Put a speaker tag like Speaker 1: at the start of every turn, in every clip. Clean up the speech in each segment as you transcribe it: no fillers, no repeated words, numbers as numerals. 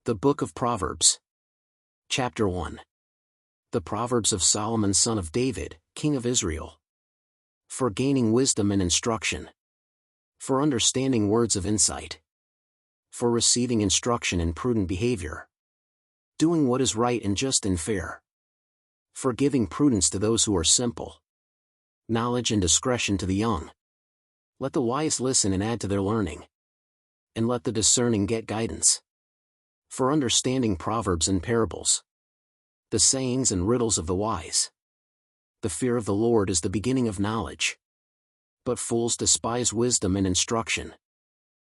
Speaker 1: The Book of Proverbs. Chapter 1. The Proverbs of Solomon son of David, king of Israel. For gaining wisdom and instruction. For understanding words of insight. For receiving instruction in prudent behavior. Doing what is right and just and fair. For giving prudence to those who are simple. Knowledge and discretion to the young. Let the wise listen and add to their learning. And let the discerning get guidance. For understanding proverbs and parables. The sayings and riddles of the wise. The fear of the Lord is the beginning of knowledge. But fools despise wisdom and instruction.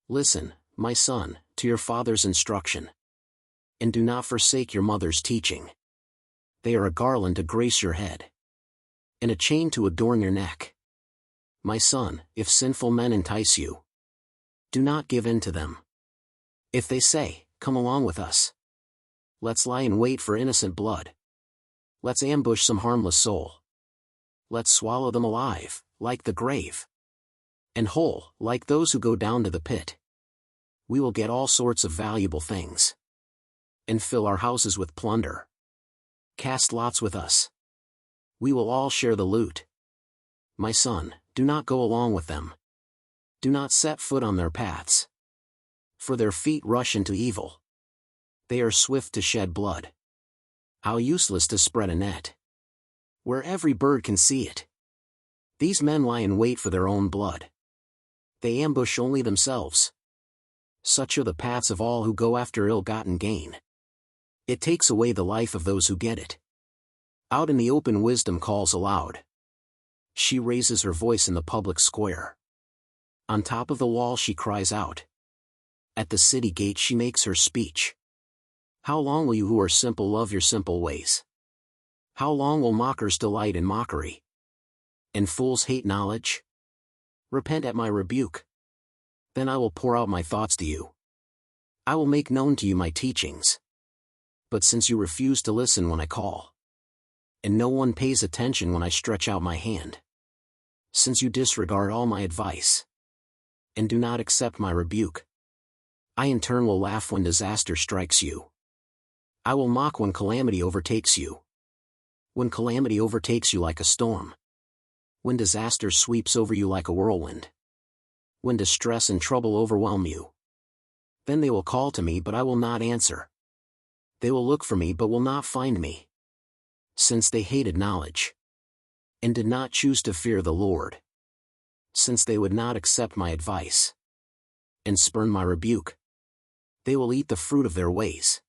Speaker 1: Listen, my son, to your father's instruction. And do not forsake your mother's teaching. They are a garland to grace your head. And a chain to adorn your neck. My son, if sinful men entice you, do not give in to them. If they say, "Come along with us. Let's lie in wait for innocent blood. Let's ambush some harmless soul. Let's swallow them alive, like the grave. And whole, like those who go down to the pit. We will get all sorts of valuable things. And fill our houses with plunder. Cast lots with us. We will all share the loot. My son, do not go along with them. Do not set foot on their paths. For their feet rush into evil. They are swift to shed blood. How useless to spread a net, where every bird can see it. These men lie in wait for their own blood. They ambush only themselves. Such are the paths of all who go after ill-gotten gain. It takes away the life of those who get it. Out in the open wisdom calls aloud. She raises her voice in the public square. On top of the wall she cries out. At the city gate she makes her speech. How long will you who are simple love your simple ways? How long will mockers delight in mockery? And fools hate knowledge? Repent at my rebuke. Then I will pour out my thoughts to you. I will make known to you my teachings. But since you refuse to listen when I call, and no one pays attention when I stretch out my hand, since you disregard all my advice, and do not accept my rebuke, I in turn will laugh when disaster strikes you. I will mock when calamity overtakes you. When calamity overtakes you like a storm. When disaster sweeps over you like a whirlwind. When distress and trouble overwhelm you. Then they will call to me but I will not answer. They will look for me but will not find me. Since they hated knowledge. And did not choose to fear the Lord. Since they would not accept my advice. And spurn my rebuke. They will eat the fruit of their ways.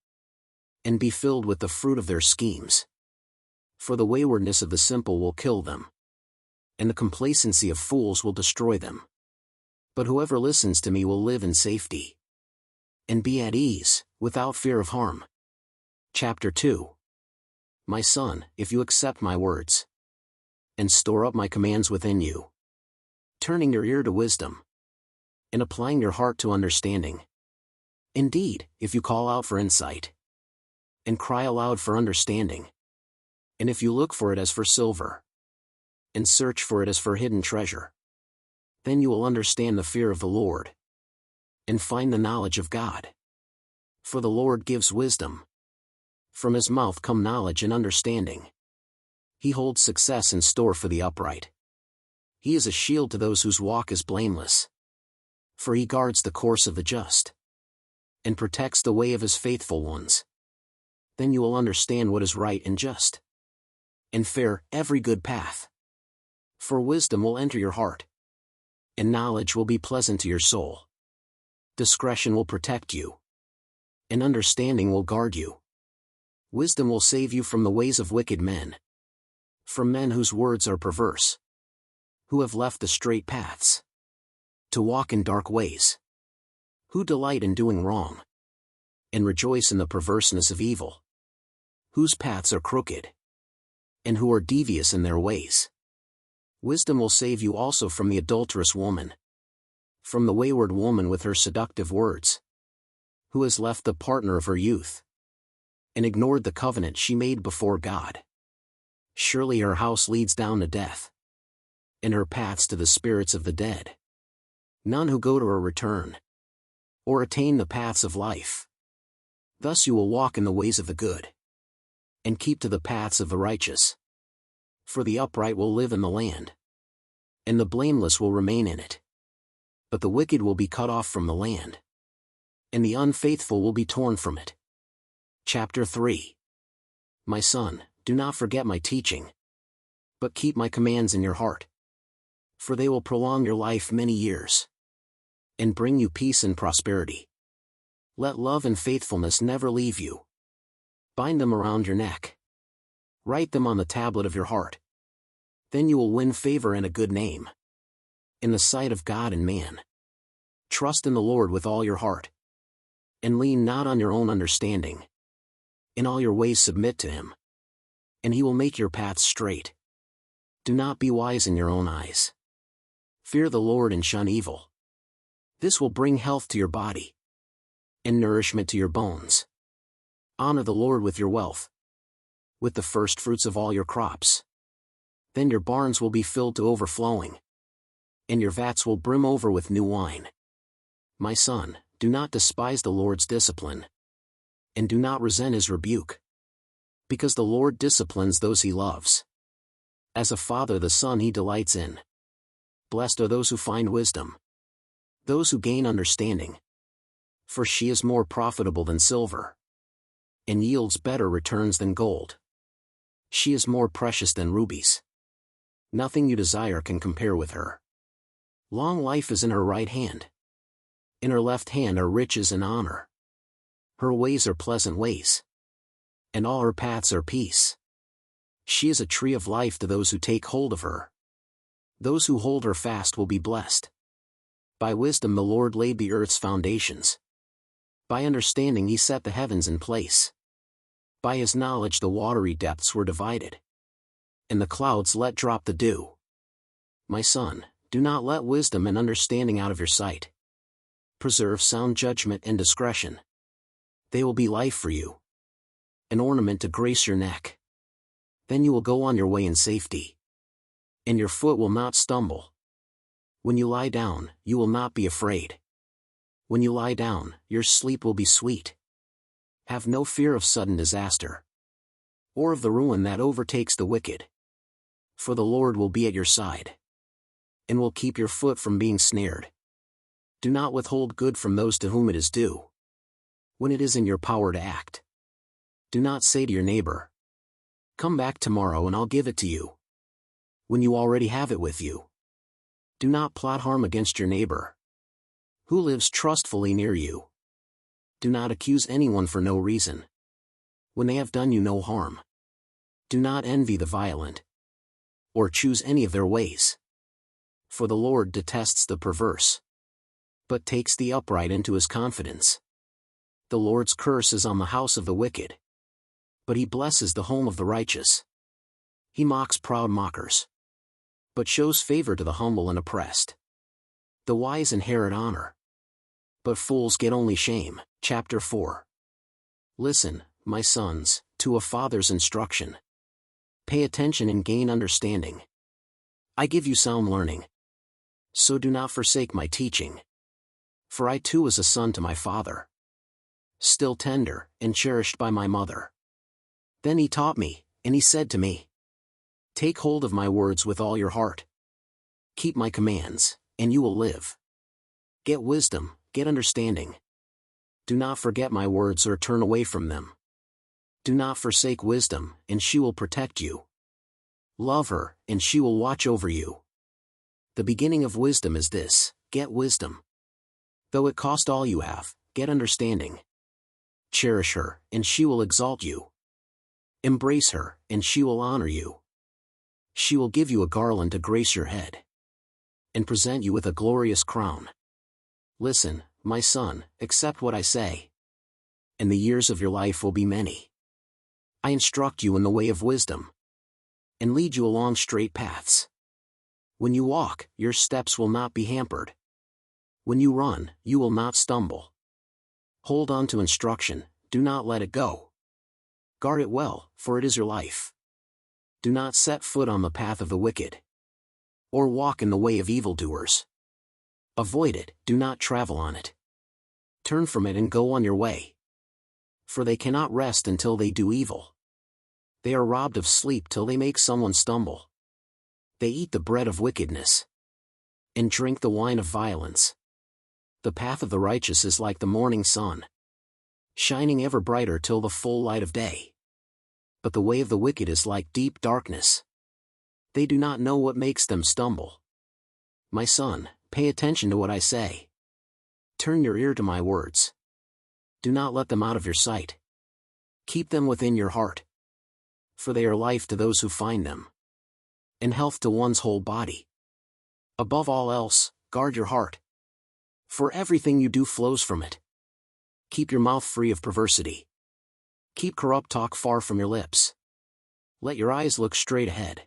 Speaker 1: And be filled with the fruit of their schemes. For the waywardness of the simple will kill them. And the complacency of fools will destroy them. But whoever listens to me will live in safety. And be at ease, without fear of harm. Chapter 2. My son, if you accept my words. And store up my commands within you. Turning your ear to wisdom. And applying your heart to understanding. Indeed, if you call out for insight. And cry aloud for understanding. And if you look for it as for silver. And search for it as for hidden treasure. Then you will understand the fear of the Lord. And find the knowledge of God. For the Lord gives wisdom. From his mouth come knowledge and understanding. He holds success in store for the upright. He is a shield to those whose walk is blameless. For he guards the course of the just. And protects the way of his faithful ones. Then you will understand what is right and just. And fair, every good path. For wisdom will enter your heart. And knowledge will be pleasant to your soul. Discretion will protect you. And understanding will guard you. Wisdom will save you from the ways of wicked men. From men whose words are perverse. Who have left the straight paths. To walk in dark ways. Who delight in doing wrong. And rejoice in the perverseness of evil. Whose paths are crooked. And who are devious in their ways. Wisdom will save you also from the adulterous woman. From the wayward woman with her seductive words. Who has left the partner of her youth. And ignored the covenant she made before God. Surely her house leads down to death. And her paths to the spirits of the dead. None who go to her return. Or attain the paths of life. Thus you will walk in the ways of the good, and keep to the paths of the righteous. For the upright will live in the land, and the blameless will remain in it. But the wicked will be cut off from the land, and the unfaithful will be torn from it. Chapter 3. My son, do not forget my teaching, but keep my commands in your heart. For they will prolong your life many years, and bring you peace and prosperity. Let love and faithfulness never leave you. Bind them around your neck. Write them on the tablet of your heart. Then you will win favor and a good name in the sight of God and man. Trust in the Lord with all your heart, and lean not on your own understanding. In all your ways submit to him, and he will make your paths straight. Do not be wise in your own eyes. Fear the Lord and shun evil. This will bring health to your body, and nourishment to your bones. Honor the Lord with your wealth, with the firstfruits of all your crops. Then your barns will be filled to overflowing, and your vats will brim over with new wine. My son, do not despise the Lord's discipline, and do not resent his rebuke. Because the Lord disciplines those he loves. As a father the son he delights in. Blessed are those who find wisdom, those who gain understanding. For she is more profitable than silver, and yields better returns than gold. She is more precious than rubies. Nothing you desire can compare with her. Long life is in her right hand. In her left hand are riches and honor. Her ways are pleasant ways, and all her paths are peace. She is a tree of life to those who take hold of her. Those who hold her fast will be blessed. By wisdom the Lord laid the earth's foundations. By understanding he set the heavens in place. By his knowledge the watery depths were divided, and the clouds let drop the dew. My son, do not let wisdom and understanding out of your sight. Preserve sound judgment and discretion. They will be life for you, an ornament to grace your neck. Then you will go on your way in safety, and your foot will not stumble. When you lie down, you will not be afraid. When you lie down, your sleep will be sweet. Have no fear of sudden disaster, or of the ruin that overtakes the wicked. For the Lord will be at your side, and will keep your foot from being snared. Do not withhold good from those to whom it is due, when it is in your power to act. Do not say to your neighbor, "Come back tomorrow and I'll give it to you," when you already have it with you. Do not plot harm against your neighbor, who lives trustfully near you. Do not accuse anyone for no reason, when they have done you no harm. Do not envy the violent, or choose any of their ways. For the Lord detests the perverse, but takes the upright into his confidence. The Lord's curse is on the house of the wicked, but he blesses the home of the righteous. He mocks proud mockers, but shows favor to the humble and oppressed. The wise inherit honor, but fools get only shame. Chapter 4. Listen, my sons, to a father's instruction. Pay attention and gain understanding. I give you sound learning, so do not forsake my teaching. For I too was a son to my father, still tender and cherished by my mother. Then he taught me, and he said to me, "Take hold of my words with all your heart. Keep my commands, and you will live. Get wisdom, get understanding. Do not forget my words or turn away from them. Do not forsake wisdom, and she will protect you. Love her, and she will watch over you. The beginning of wisdom is this: get wisdom. Though it cost all you have, get understanding. Cherish her, and she will exalt you. Embrace her, and she will honor you. She will give you a garland to grace your head, and present you with a glorious crown. Listen, my son, accept what I say, and the years of your life will be many. I instruct you in the way of wisdom, and lead you along straight paths. When you walk, your steps will not be hampered. When you run, you will not stumble. Hold on to instruction, do not let it go. Guard it well, for it is your life. Do not set foot on the path of the wicked, or walk in the way of evildoers. Avoid it, do not travel on it. Turn from it and go on your way. For they cannot rest until they do evil. They are robbed of sleep till they make someone stumble. They eat the bread of wickedness, and drink the wine of violence. The path of the righteous is like the morning sun, shining ever brighter till the full light of day. But the way of the wicked is like deep darkness. They do not know what makes them stumble. My son, pay attention to what I say. Turn your ear to my words. Do not let them out of your sight. Keep them within your heart. For they are life to those who find them, and health to one's whole body. Above all else, guard your heart, for everything you do flows from it. Keep your mouth free of perversity. Keep corrupt talk far from your lips. Let your eyes look straight ahead.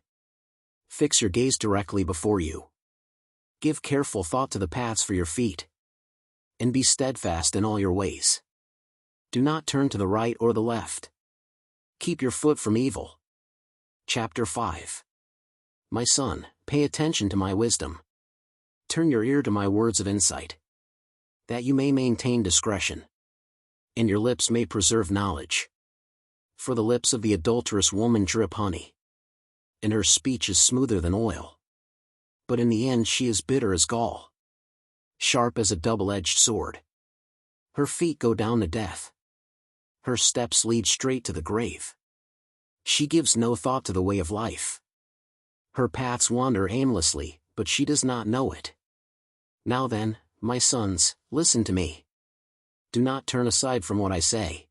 Speaker 1: Fix your gaze directly before you. Give careful thought to the paths for your feet, and be steadfast in all your ways. Do not turn to the right or the left. Keep your foot from evil. Chapter 5. My son, pay attention to my wisdom. Turn your ear to my words of insight, that you may maintain discretion, and your lips may preserve knowledge. For the lips of the adulterous woman drip honey, and her speech is smoother than oil. But in the end she is bitter as gall, sharp as a double-edged sword. Her feet go down to death. Her steps lead straight to the grave. She gives no thought to the way of life. Her paths wander aimlessly, but she does not know it. Now then, my sons, listen to me. Do not turn aside from what I say.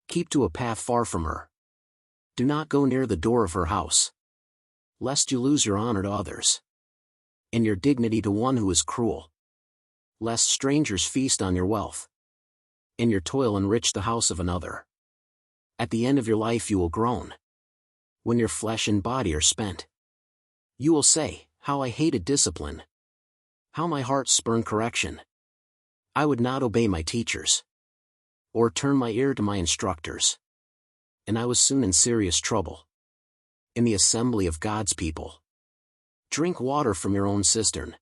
Speaker 1: Keep to a path far from her. Do not go near the door of her house, lest you lose your honor to others, and your dignity to one who is cruel. Lest strangers feast on your wealth, and your toil enrich the house of another. At the end of your life you will groan, when your flesh and body are spent. You will say, how I hated discipline, how my heart spurned correction. I would not obey my teachers, or turn my ear to my instructors. And I was soon in serious trouble in the assembly of God's people. Drink water from your own cistern,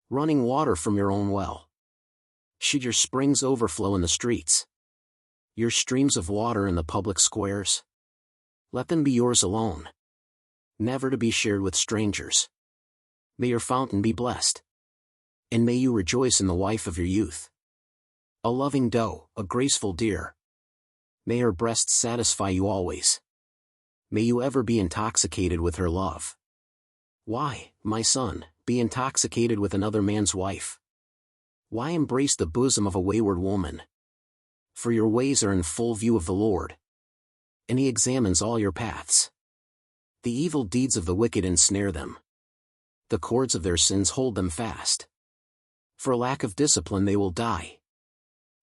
Speaker 1: running water from your own well. Should your springs overflow in the streets, your streams of water in the public squares? Let them be yours alone, never to be shared with strangers. May your fountain be blessed, and may you rejoice in the wife of your youth. A loving doe, a graceful deer. May her breasts satisfy you always. May you ever be intoxicated with her love. Why, my son, be intoxicated with another man's wife? Why embrace the bosom of a wayward woman? For your ways are in full view of the Lord, and he examines all your paths. The evil deeds of the wicked ensnare them. The cords of their sins hold them fast. For lack of discipline they will die,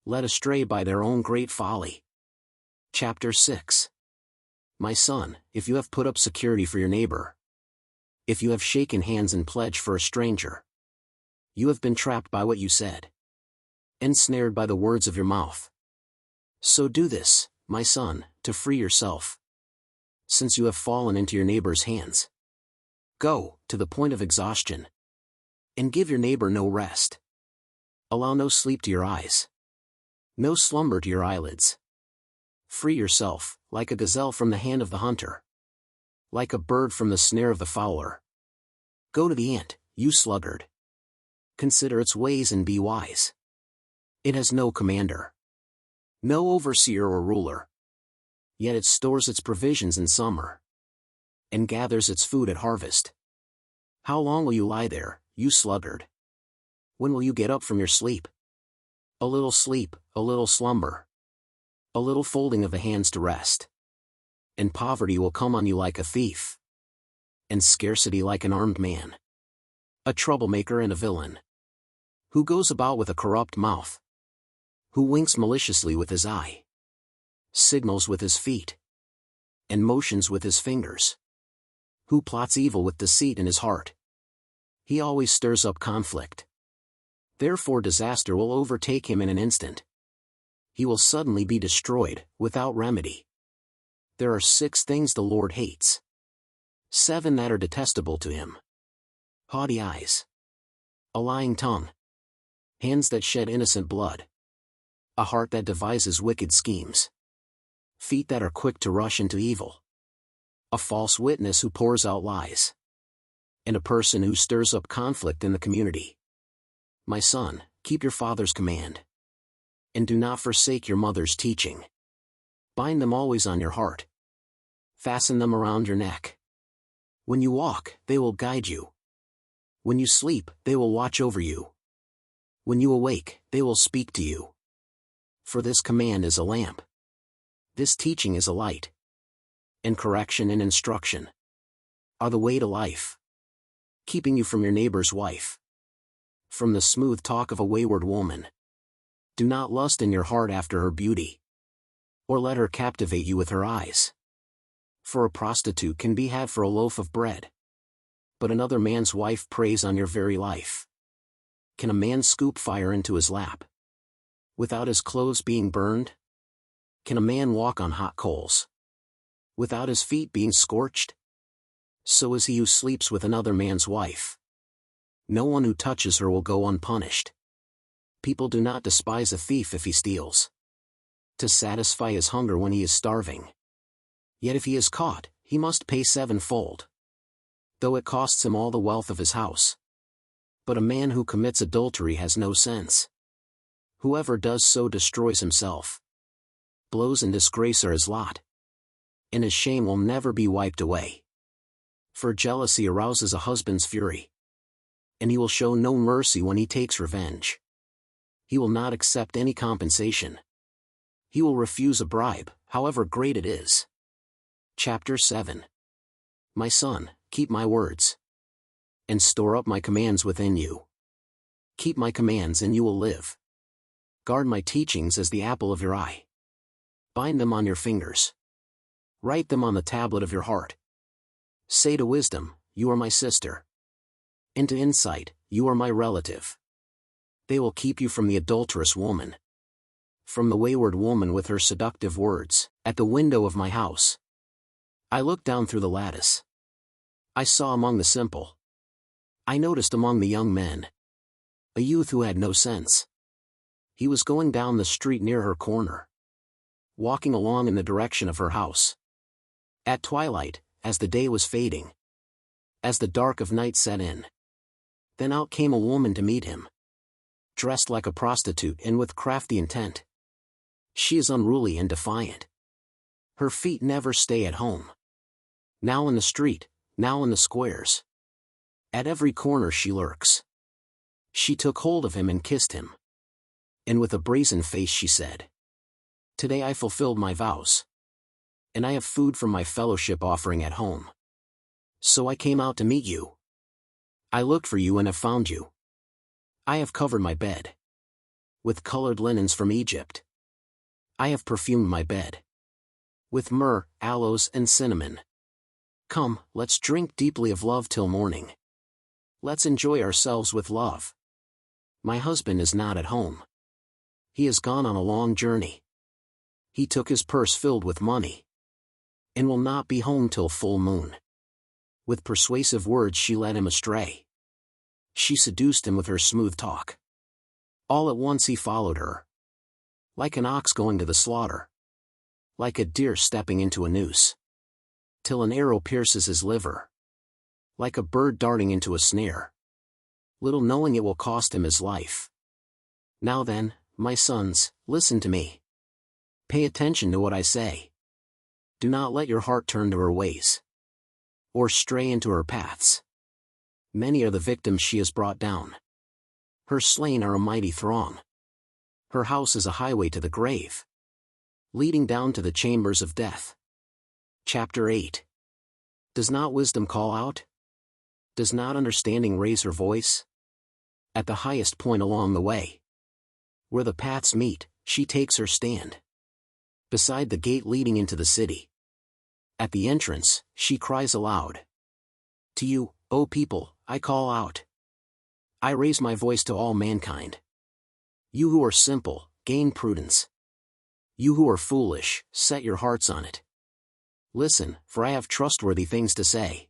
Speaker 1: led astray by their own great folly. Chapter 6. My son, if you have put up security for your neighbor, if you have shaken hands in pledge for a stranger, you have been trapped by what you said, ensnared by the words of your mouth. So do this, my son, to free yourself, since you have fallen into your neighbor's hands. Go, to the point of exhaustion, and give your neighbor no rest. Allow no sleep to your eyes, no slumber to your eyelids. Free yourself, like a gazelle from the hand of the hunter, like a bird from the snare of the fowler. Go to the ant, you sluggard. Consider its ways and be wise. It has no commander, no overseer or ruler. Yet it stores its provisions in summer, and gathers its food at harvest. How long will you lie there, you sluggard? When will you get up from your sleep? A little sleep, a little slumber, a little folding of the hands to rest, and poverty will come on you like a thief, and scarcity like an armed man, a troublemaker and a villain, who goes about with a corrupt mouth, who winks maliciously with his eye, signals with his feet, and motions with his fingers, who plots evil with deceit in his heart. He always stirs up conflict. Therefore disaster will overtake him in an instant. He will suddenly be destroyed, without remedy. There are 6 things the Lord hates, 7 that are detestable to him: haughty eyes, a lying tongue, hands that shed innocent blood, a heart that devises wicked schemes, feet that are quick to rush into evil, a false witness who pours out lies, and a person who stirs up conflict in the community. My son, keep your father's command, and do not forsake your mother's teaching. Bind them always on your heart. Fasten them around your neck. When you walk, they will guide you. When you sleep, they will watch over you. When you awake, they will speak to you. For this command is a lamp. This teaching is a light. And correction and instruction are the way to life, keeping you from your neighbor's wife, from the smooth talk of a wayward woman. Do not lust in your heart after her beauty, or let her captivate you with her eyes. For a prostitute can be had for a loaf of bread, but another man's wife preys on your very life. Can a man scoop fire into his lap without his clothes being burned? Can a man walk on hot coals without his feet being scorched? So is he who sleeps with another man's wife. No one who touches her will go unpunished. People do not despise a thief if he steals, to satisfy his hunger when he is starving. Yet if he is caught, he must pay sevenfold, though it costs him all the wealth of his house. But a man who commits adultery has no sense. Whoever does so destroys himself. Blows and disgrace are his lot, and his shame will never be wiped away. For jealousy arouses a husband's fury, and he will show no mercy when he takes revenge. He will not accept any compensation. He will refuse a bribe, however great it is. Chapter 7. My son, keep my words, and store up my commands within you. Keep my commands and you will live. Guard my teachings as the apple of your eye. Bind them on your fingers. Write them on the tablet of your heart. Say to wisdom, you are my sister, and to insight, you are my relative. They will keep you from the adulterous woman, from the wayward woman with her seductive words. At the window of my house, I looked down through the lattice. I saw among the simple. I noticed among the young men a youth who had no sense. He was going down the street near her corner, walking along in the direction of her house. At twilight, as the day was fading, as the dark of night set in, then out came a woman to meet him, dressed like a prostitute and with crafty intent. She is unruly and defiant. Her feet never stay at home. Now in the street, now in the squares. At every corner she lurks. She took hold of him and kissed him. And with a brazen face she said, "Today I fulfilled my vows, and I have food from my fellowship offering at home. So I came out to meet you. I looked for you and have found you. I have covered my bed with colored linens from Egypt. I have perfumed my bed with myrrh, aloes, and cinnamon. Come, let's drink deeply of love till morning. Let's enjoy ourselves with love. My husband is not at home. He has gone on a long journey. He took his purse filled with money, and will not be home till full moon." With persuasive words she led him astray. She seduced him with her smooth talk. All at once he followed her, like an ox going to the slaughter, like a deer stepping into a noose, till an arrow pierces his liver, like a bird darting into a snare, little knowing it will cost him his life. Now then, my sons, listen to me. Pay attention to what I say. Do not let your heart turn to her ways, or stray into her paths. Many are the victims she has brought down. Her slain are a mighty throng. Her house is a highway to the grave, leading down to the chambers of death. Chapter 8. Does not wisdom call out? Does not understanding raise her voice? At the highest point along the way, where the paths meet, she takes her stand. Beside the gate leading into the city, at the entrance, she cries aloud. To you, O people, I call out. I raise my voice to all mankind. You who are simple, gain prudence. You who are foolish, set your hearts on it. Listen, for I have trustworthy things to say.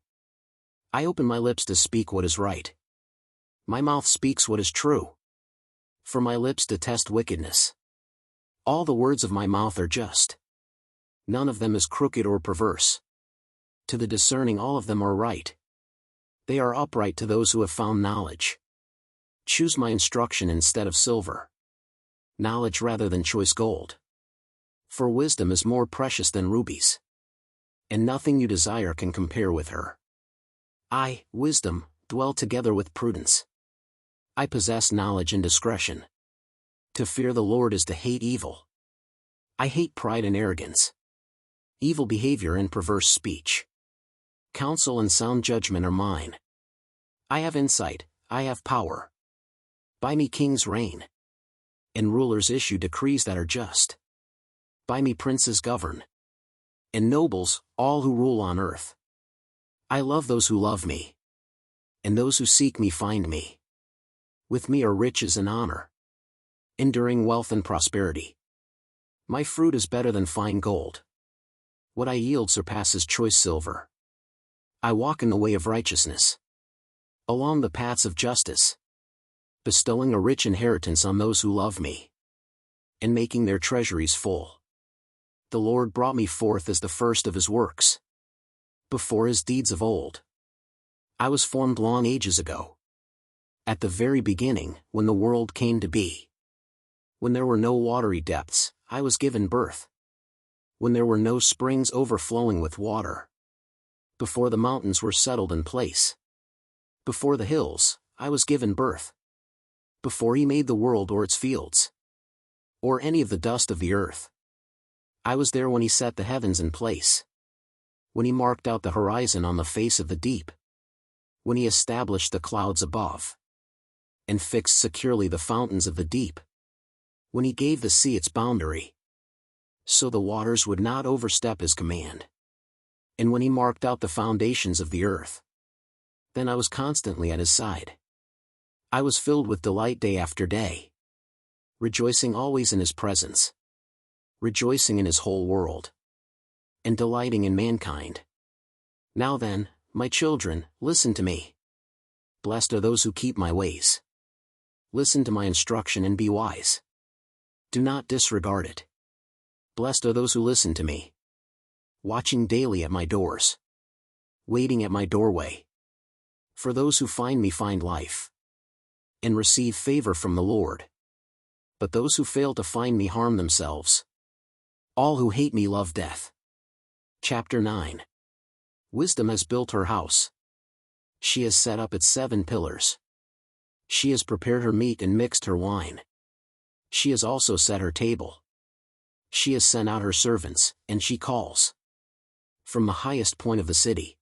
Speaker 1: I open my lips to speak what is right. My mouth speaks what is true. For my lips detest wickedness, All the words of my mouth are just. None of them is crooked or perverse. To the discerning all of them are right. They are upright to those who have found knowledge. Choose my instruction instead of silver, knowledge rather than choice gold. For wisdom is more precious than rubies, and nothing you desire can compare with her. I, wisdom, dwell together with prudence. I possess knowledge and discretion. To fear the Lord is to hate evil. I hate pride and arrogance, evil behavior and perverse speech. Counsel and sound judgment are mine. I have insight, I have power. By me kings reign, and rulers issue decrees that are just. By me princes govern, and nobles, all who rule on earth. I love those who love me, and those who seek me find me. With me are riches and honor, enduring wealth and prosperity. My fruit is better than fine gold. What I yield surpasses choice silver. I walk in the way of righteousness, along the paths of justice, bestowing a rich inheritance on those who love me, and making their treasuries full. The Lord brought me forth as the first of his works, before his deeds of old. I was formed long ages ago, at the very beginning, when the world came to be. When there were no watery depths, I was given birth. When there were no springs overflowing with water. Before the mountains were settled in place. Before the hills, I was given birth. Before he made the world or its fields, or any of the dust of the earth. I was there when he set the heavens in place. When he marked out the horizon on the face of the deep. When he established the clouds above, and fixed securely the fountains of the deep. When he gave the sea its boundary, so the waters would not overstep his command. And when he marked out the foundations of the earth, then I was constantly at his side. I was filled with delight day after day, rejoicing always in his presence, rejoicing in his whole world, and delighting in mankind. Now then, my children, listen to me. Blessed are those who keep my ways. Listen to my instruction and be wise. Do not disregard it. Blessed are those who listen to me, watching daily at my doors, waiting at my doorway. For those who find me find life, and receive favor from the Lord. But those who fail to find me harm themselves. All who hate me love death. Chapter 9. Wisdom has built her house. She has set up its 7 pillars. She has prepared her meat and mixed her wine. She has also set her table. She has sent out her servants, and she calls. From the highest point of the city.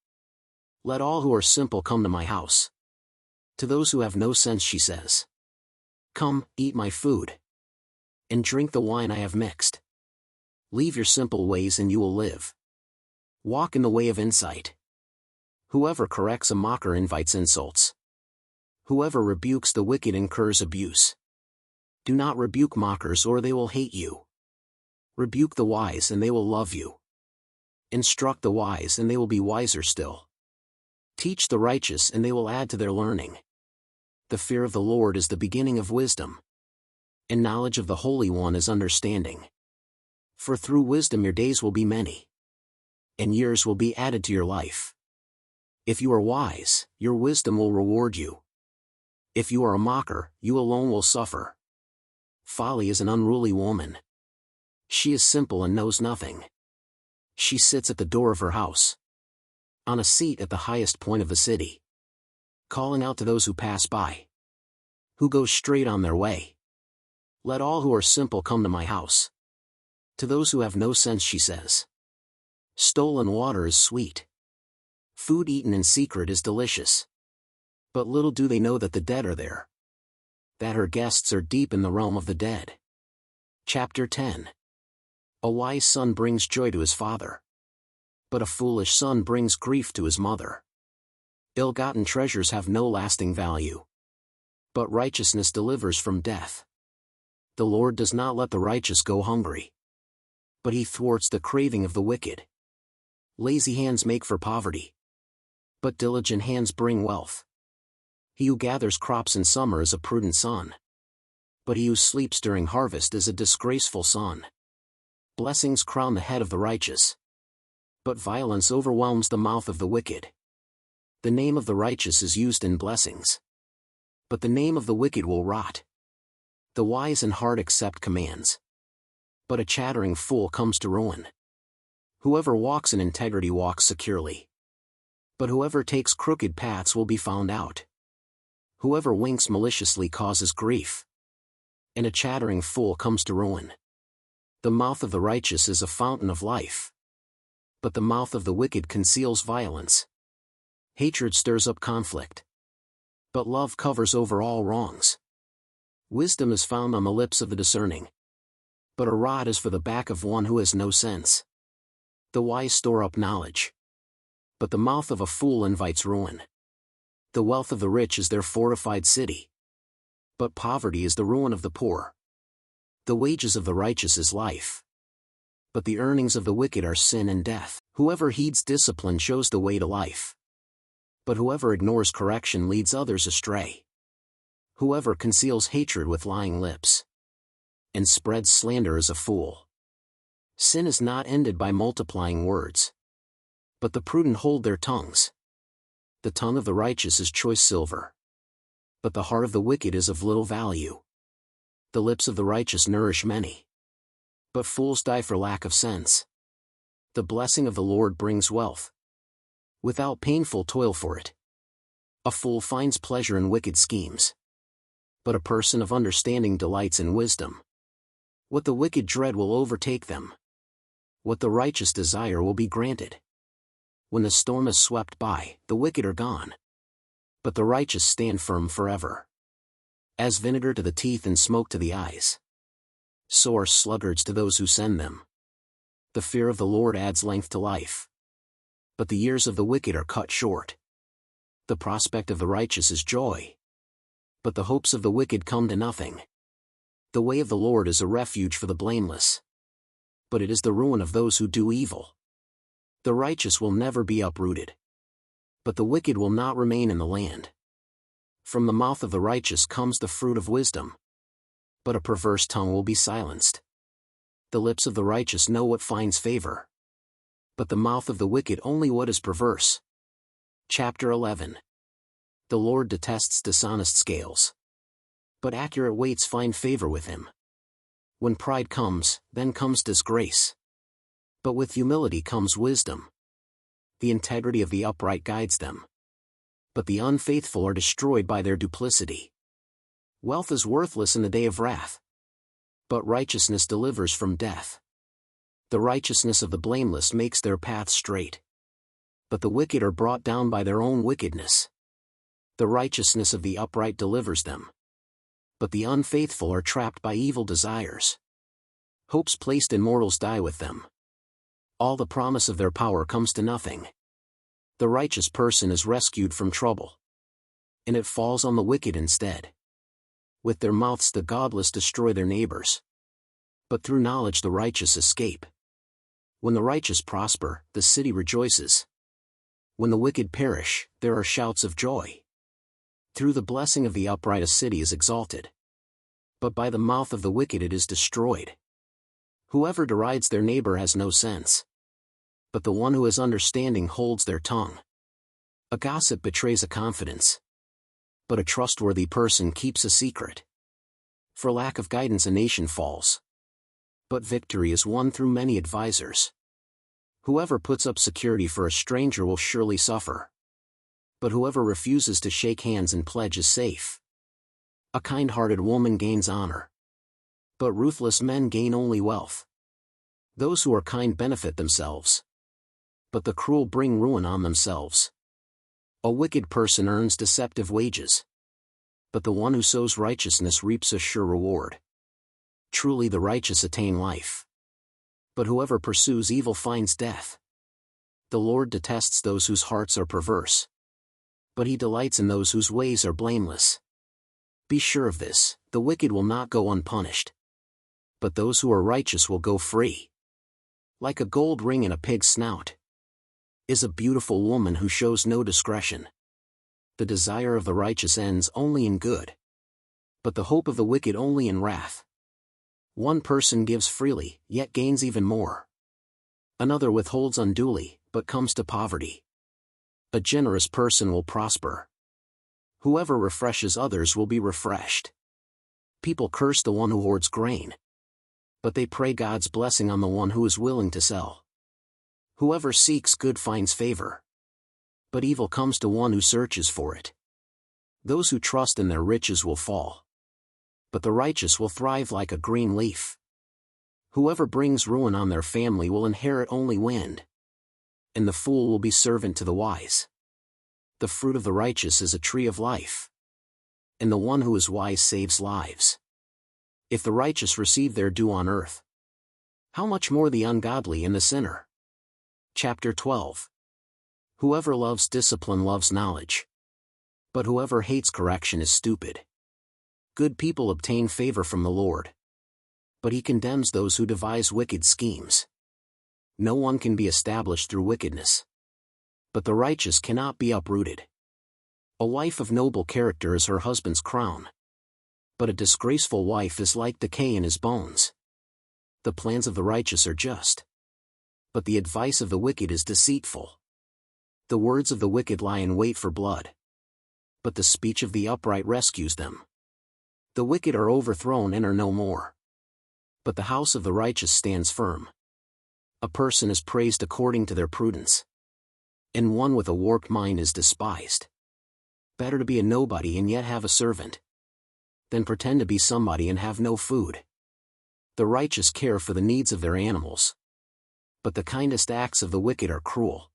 Speaker 1: Let all who are simple come to my house. To those who have no sense she says, come, eat my food, and drink the wine I have mixed. Leave your simple ways and you will live. Walk in the way of insight. Whoever corrects a mocker invites insults. Whoever rebukes the wicked incurs abuse. Do not rebuke mockers or they will hate you. Rebuke the wise and they will love you. Instruct the wise and they will be wiser still. Teach the righteous and they will add to their learning. The fear of the Lord is the beginning of wisdom, and knowledge of the Holy One is understanding. For through wisdom your days will be many, and years will be added to your life. If you are wise, your wisdom will reward you. If you are a mocker, you alone will suffer. Folly is an unruly woman. She is simple and knows nothing. She sits at the door of her house, on a seat at the highest point of the city, calling out to those who pass by, who go straight on their way. Let all who are simple come to my house. To those who have no sense she says, stolen water is sweet. Food eaten in secret is delicious. But little do they know that the dead are there, that her guests are deep in the realm of the dead. Chapter 10. A wise son brings joy to his father, but a foolish son brings grief to his mother. Ill-gotten treasures have no lasting value, but righteousness delivers from death. The Lord does not let the righteous go hungry, but he thwarts the craving of the wicked. Lazy hands make for poverty, but diligent hands bring wealth. He who gathers crops in summer is a prudent son, But he who sleeps during harvest is a disgraceful son. Blessings crown the head of the righteous, but violence overwhelms the mouth of the wicked. The name of the righteous is used in blessings, but the name of the wicked will rot. The wise in heart accept commands, but a chattering fool comes to ruin. Whoever walks in integrity walks securely, but whoever takes crooked paths will be found out. Whoever winks maliciously causes grief, and a chattering fool comes to ruin. The mouth of the righteous is a fountain of life, but the mouth of the wicked conceals violence. Hatred stirs up conflict, but love covers over all wrongs. Wisdom is found on the lips of the discerning, but a rod is for the back of one who has no sense. The wise store up knowledge, but the mouth of a fool invites ruin. The wealth of the rich is their fortified city, but poverty is the ruin of the poor. The wages of the righteous is life, but the earnings of the wicked are sin and death. Whoever heeds discipline shows the way to life, but whoever ignores correction leads others astray. Whoever conceals hatred with lying lips and spreads slander is a fool. Sin is not ended by multiplying words, but the prudent hold their tongues. The tongue of the righteous is choice silver, but the heart of the wicked is of little value. The lips of the righteous nourish many, but fools die for lack of sense. The blessing of the Lord brings wealth, without painful toil for it. A fool finds pleasure in wicked schemes, but a person of understanding delights in wisdom. What the wicked dread will overtake them, what the righteous desire will be granted. When the storm is swept by, the wicked are gone, but the righteous stand firm forever. As vinegar to the teeth and smoke to the eyes, so are sluggards to those who send them. The fear of the Lord adds length to life, but the years of the wicked are cut short. The prospect of the righteous is joy, but the hopes of the wicked come to nothing. The way of the Lord is a refuge for the blameless, but it is the ruin of those who do evil. The righteous will never be uprooted, but the wicked will not remain in the land. From the mouth of the righteous comes the fruit of wisdom, but a perverse tongue will be silenced. The lips of the righteous know what finds favor, but the mouth of the wicked only what is perverse. Chapter 11. The Lord detests dishonest scales, but accurate weights find favor with him. When pride comes, then comes disgrace, but with humility comes wisdom. The integrity of the upright guides them, but the unfaithful are destroyed by their duplicity. Wealth is worthless in the day of wrath, but righteousness delivers from death. The righteousness of the blameless makes their path straight, but the wicked are brought down by their own wickedness. The righteousness of the upright delivers them, but the unfaithful are trapped by evil desires. Hopes placed in mortals die with them. All the promise of their power comes to nothing. The righteous person is rescued from trouble, and it falls on the wicked instead. With their mouths the godless destroy their neighbors, but through knowledge the righteous escape. When the righteous prosper, the city rejoices. When the wicked perish, there are shouts of joy. Through the blessing of the upright a city is exalted, but by the mouth of the wicked it is destroyed. Whoever derides their neighbor has no sense, but the one who has understanding holds their tongue. A gossip betrays a confidence, but a trustworthy person keeps a secret. For lack of guidance a nation falls, but victory is won through many advisers. Whoever puts up security for a stranger will surely suffer, but whoever refuses to shake hands and pledge is safe. A kind-hearted woman gains honor, but ruthless men gain only wealth. Those who are kind benefit themselves, but the cruel bring ruin on themselves. A wicked person earns deceptive wages, but the one who sows righteousness reaps a sure reward. Truly the righteous attain life, but whoever pursues evil finds death. The Lord detests those whose hearts are perverse, but he delights in those whose ways are blameless. Be sure of this, the wicked will not go unpunished, but those who are righteous will go free. Like a gold ring in a pig's snout is a beautiful woman who shows no discretion. The desire of the righteous ends only in good, but the hope of the wicked only in wrath. One person gives freely, yet gains even more. Another withholds unduly, but comes to poverty. A generous person will prosper. Whoever refreshes others will be refreshed. People curse the one who hoards grain, but they pray God's blessing on the one who is willing to sell. Whoever seeks good finds favor, but evil comes to one who searches for it. Those who trust in their riches will fall, but the righteous will thrive like a green leaf. Whoever brings ruin on their family will inherit only wind, and the fool will be servant to the wise. The fruit of the righteous is a tree of life, and the one who is wise saves lives. If the righteous receive their due on earth, how much more the ungodly and the sinner? Chapter 12. Whoever loves discipline loves knowledge, but whoever hates correction is stupid. Good people obtain favor from the Lord, but he condemns those who devise wicked schemes. No one can be established through wickedness, but the righteous cannot be uprooted. A wife of noble character is her husband's crown, but a disgraceful wife is like decay in his bones. The plans of the righteous are just, but the advice of the wicked is deceitful. The words of the wicked lie in wait for blood, but the speech of the upright rescues them. The wicked are overthrown and are no more, but the house of the righteous stands firm. A person is praised according to their prudence, and one with a warped mind is despised. Better to be a nobody and yet have a servant, than pretend to be somebody and have no food. The righteous care for the needs of their animals, but the kindest acts of the wicked are cruel.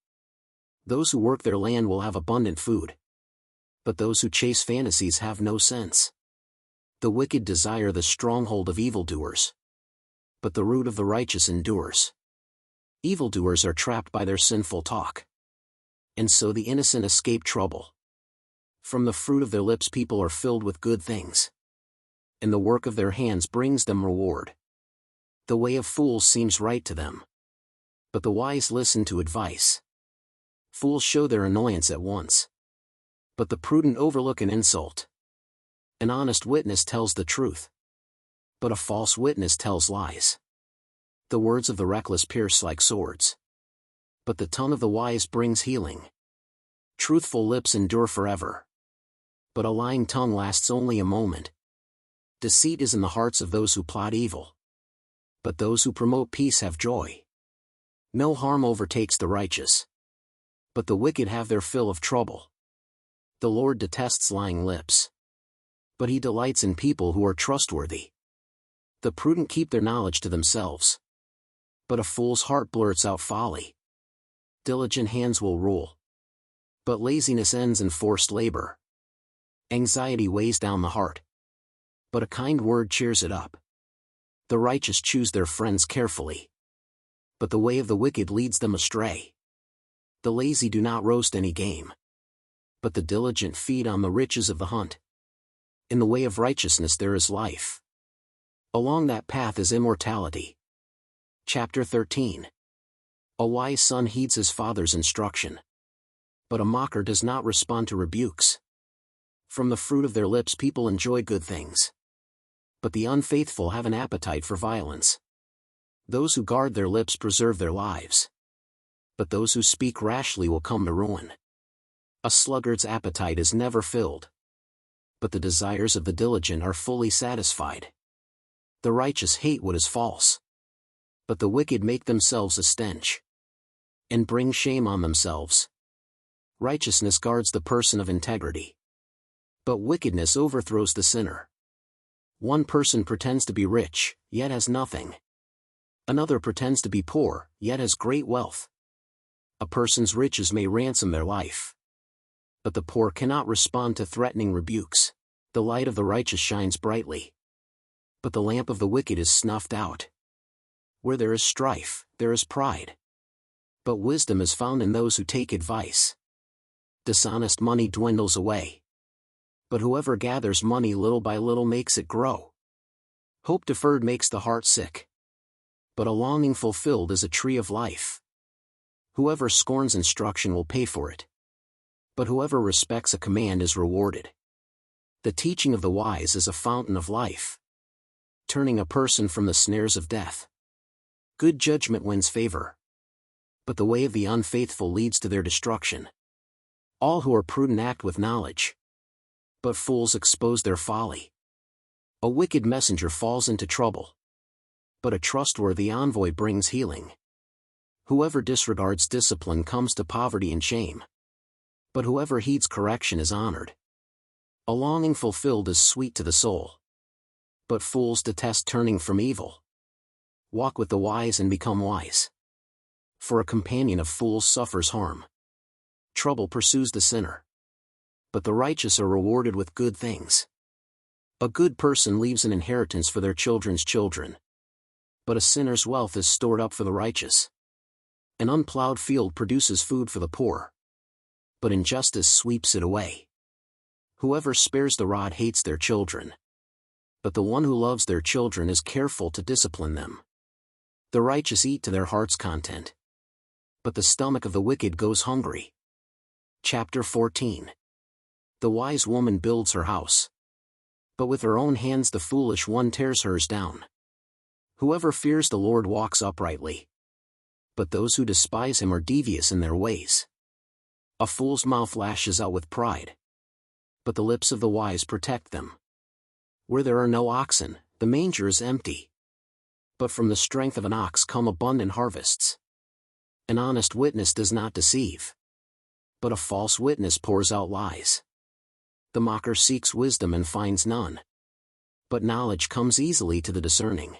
Speaker 1: Those who work their land will have abundant food, but those who chase fantasies have no sense. The wicked desire the stronghold of evildoers, but the root of the righteous endures. Evildoers are trapped by their sinful talk, and so the innocent escape trouble. From the fruit of their lips people are filled with good things, and the work of their hands brings them reward. The way of fools seems right to them, but the wise listen to advice. Fools show their annoyance at once, but the prudent overlook an insult. An honest witness tells the truth, but a false witness tells lies. The words of the reckless pierce like swords, but the tongue of the wise brings healing. Truthful lips endure forever, but a lying tongue lasts only a moment. Deceit is in the hearts of those who plot evil, but those who promote peace have joy. No harm overtakes the righteous, but the wicked have their fill of trouble. The Lord detests lying lips, but he delights in people who are trustworthy. The prudent keep their knowledge to themselves, but a fool's heart blurts out folly. Diligent hands will rule, but laziness ends in forced labor. Anxiety weighs down the heart, but a kind word cheers it up. The righteous choose their friends carefully, but the way of the wicked leads them astray. The lazy do not roast any game, but the diligent feed on the riches of the hunt. In the way of righteousness there is life, along that path is immortality. Chapter 13. A wise son heeds his father's instruction, but a mocker does not respond to rebukes. From the fruit of their lips people enjoy good things, but the unfaithful have an appetite for violence. Those who guard their lips preserve their lives, but those who speak rashly will come to ruin. A sluggard's appetite is never filled, but the desires of the diligent are fully satisfied. The righteous hate what is false, but the wicked make themselves a stench, and bring shame on themselves. Righteousness guards the person of integrity, but wickedness overthrows the sinner. One person pretends to be rich, yet has nothing. Another pretends to be poor, yet has great wealth. A person's riches may ransom their life, but the poor cannot respond to threatening rebukes. The light of the righteous shines brightly, but the lamp of the wicked is snuffed out. Where there is strife, there is pride, but wisdom is found in those who take advice. Dishonest money dwindles away, but whoever gathers money little by little makes it grow. Hope deferred makes the heart sick, but a longing fulfilled is a tree of life. Whoever scorns instruction will pay for it, but whoever respects a command is rewarded. The teaching of the wise is a fountain of life, turning a person from the snares of death. Good judgment wins favor, but the way of the unfaithful leads to their destruction. All who are prudent act with knowledge, but fools expose their folly. A wicked messenger falls into trouble, but a trustworthy envoy brings healing. Whoever disregards discipline comes to poverty and shame, but whoever heeds correction is honored. A longing fulfilled is sweet to the soul, but fools detest turning from evil. Walk with the wise and become wise, for a companion of fools suffers harm. Trouble pursues the sinner, but the righteous are rewarded with good things. A good person leaves an inheritance for their children's children, but a sinner's wealth is stored up for the righteous. An unplowed field produces food for the poor, but injustice sweeps it away. Whoever spares the rod hates their children, but the one who loves their children is careful to discipline them. The righteous eat to their heart's content, but the stomach of the wicked goes hungry. Chapter 14. The wise woman builds her house, but with her own hands the foolish one tears hers down. Whoever fears the Lord walks uprightly, but those who despise him are devious in their ways. A fool's mouth lashes out with pride, but the lips of the wise protect them. Where there are no oxen, the manger is empty, but from the strength of an ox come abundant harvests. An honest witness does not deceive, but a false witness pours out lies. The mocker seeks wisdom and finds none, but knowledge comes easily to the discerning.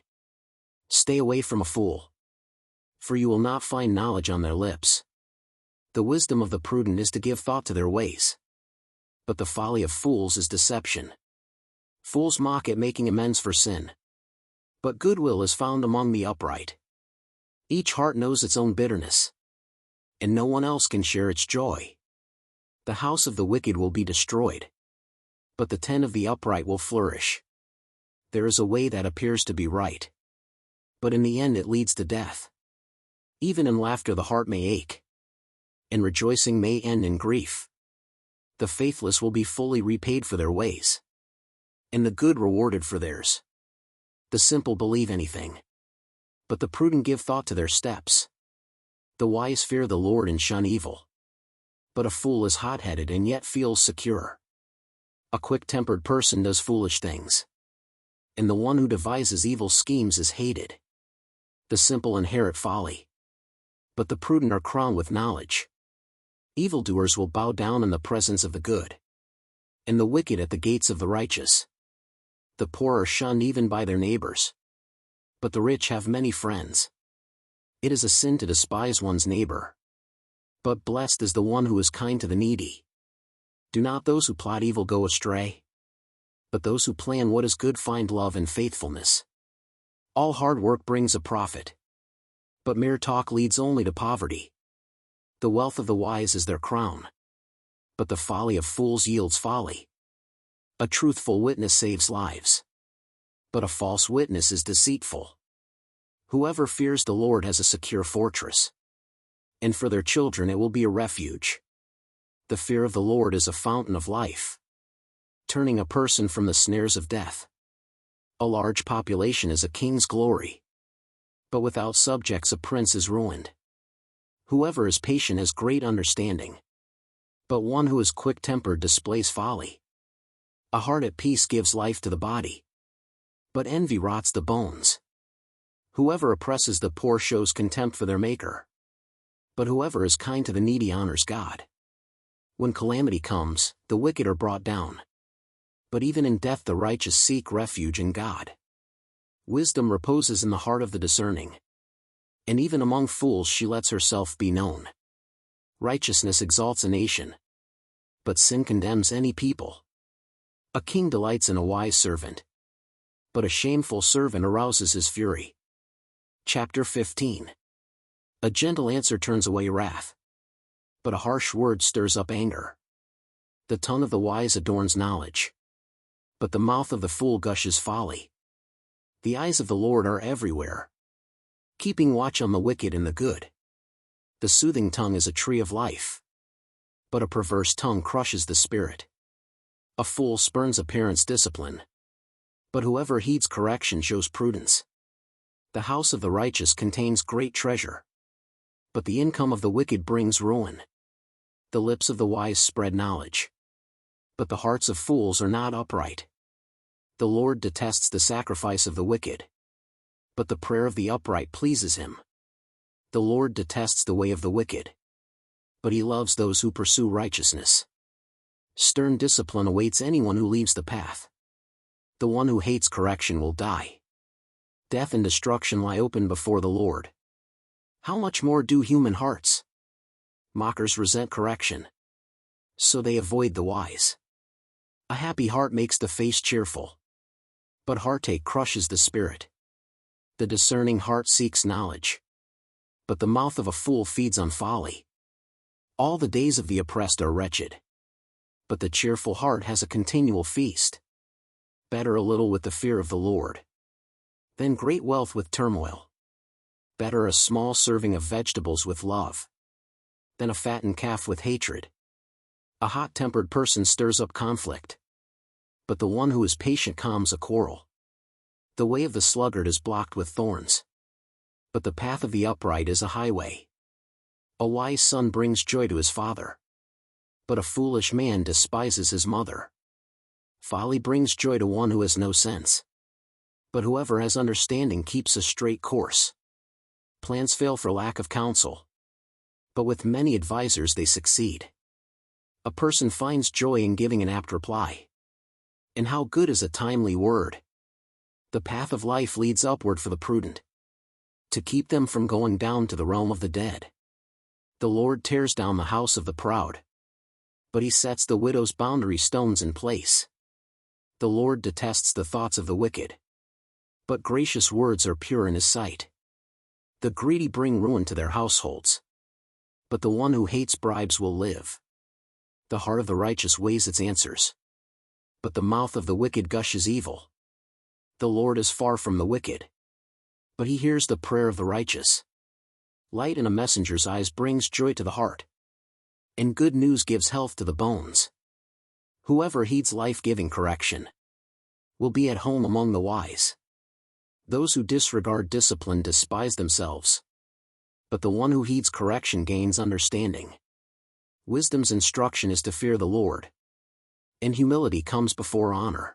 Speaker 1: Stay away from a fool, for you will not find knowledge on their lips. The wisdom of the prudent is to give thought to their ways, but the folly of fools is deception. Fools mock at making amends for sin, but goodwill is found among the upright. Each heart knows its own bitterness, and no one else can share its joy. The house of the wicked will be destroyed, but the tent of the upright will flourish. There is a way that appears to be right, but in the end it leads to death. Even in laughter the heart may ache, and rejoicing may end in grief. The faithless will be fully repaid for their ways, and the good rewarded for theirs. The simple believe anything, but the prudent give thought to their steps. The wise fear the Lord and shun evil, but a fool is hot-headed and yet feels secure. A quick-tempered person does foolish things, and the one who devises evil schemes is hated. The simple inherit folly, but the prudent are crowned with knowledge. Evildoers will bow down in the presence of the good, and the wicked at the gates of the righteous. The poor are shunned even by their neighbors, but the rich have many friends. It is a sin to despise one's neighbor, but blessed is the one who is kind to the needy. Do not those who plot evil go astray, but those who plan what is good find love and faithfulness. All hard work brings a profit, but mere talk leads only to poverty. The wealth of the wise is their crown, but the folly of fools yields folly. A truthful witness saves lives, but a false witness is deceitful. Whoever fears the Lord has a secure fortress, and for their children it will be a refuge. The fear of the Lord is a fountain of life, turning a person from the snares of death. A large population is a king's glory, but without subjects a prince is ruined. Whoever is patient has great understanding, but one who is quick-tempered displays folly. A heart at peace gives life to the body, but envy rots the bones. Whoever oppresses the poor shows contempt for their Maker, but whoever is kind to the needy honors God. When calamity comes, the wicked are brought down, but even in death the righteous seek refuge in God. Wisdom reposes in the heart of the discerning, and even among fools she lets herself be known. Righteousness exalts a nation, but sin condemns any people. A king delights in a wise servant, but a shameful servant arouses his fury. Chapter 15. A gentle answer turns away wrath, but a harsh word stirs up anger. The tongue of the wise adorns knowledge, but the mouth of the fool gushes folly. The eyes of the Lord are everywhere, keeping watch on the wicked and the good. The soothing tongue is a tree of life, but a perverse tongue crushes the spirit. A fool spurns a parent's discipline, but whoever heeds correction shows prudence. The house of the righteous contains great treasure, but the income of the wicked brings ruin. The lips of the wise spread knowledge, but the hearts of fools are not upright. The Lord detests the sacrifice of the wicked, but the prayer of the upright pleases him. The Lord detests the way of the wicked, but he loves those who pursue righteousness. Stern discipline awaits anyone who leaves the path. The one who hates correction will die. Death and destruction lie open before the Lord. How much more do human hearts? Mockers resent correction, so they avoid the wise. A happy heart makes the face cheerful, but heartache crushes the spirit. The discerning heart seeks knowledge, but the mouth of a fool feeds on folly. All the days of the oppressed are wretched, but the cheerful heart has a continual feast. Better a little with the fear of the Lord than great wealth with turmoil. Better a small serving of vegetables with love than a fattened calf with hatred. A hot-tempered person stirs up conflict, but the one who is patient calms a quarrel. The way of the sluggard is blocked with thorns, but the path of the upright is a highway. A wise son brings joy to his father, but a foolish man despises his mother. Folly brings joy to one who has no sense, but whoever has understanding keeps a straight course. Plans fail for lack of counsel, but with many advisers they succeed. A person finds joy in giving an apt reply, and how good is a timely word. The path of life leads upward for the prudent, to keep them from going down to the realm of the dead. The Lord tears down the house of the proud, but he sets the widow's boundary stones in place. The Lord detests the thoughts of the wicked, but gracious words are pure in his sight. The greedy bring ruin to their households, but the one who hates bribes will live. The heart of the righteous weighs its answers, but the mouth of the wicked gushes evil. The Lord is far from the wicked, but he hears the prayer of the righteous. Light in a messenger's eyes brings joy to the heart, and good news gives health to the bones. Whoever heeds life-giving correction will be at home among the wise. Those who disregard discipline despise themselves, but the one who heeds correction gains understanding. Wisdom's instruction is to fear the Lord, and humility comes before honor.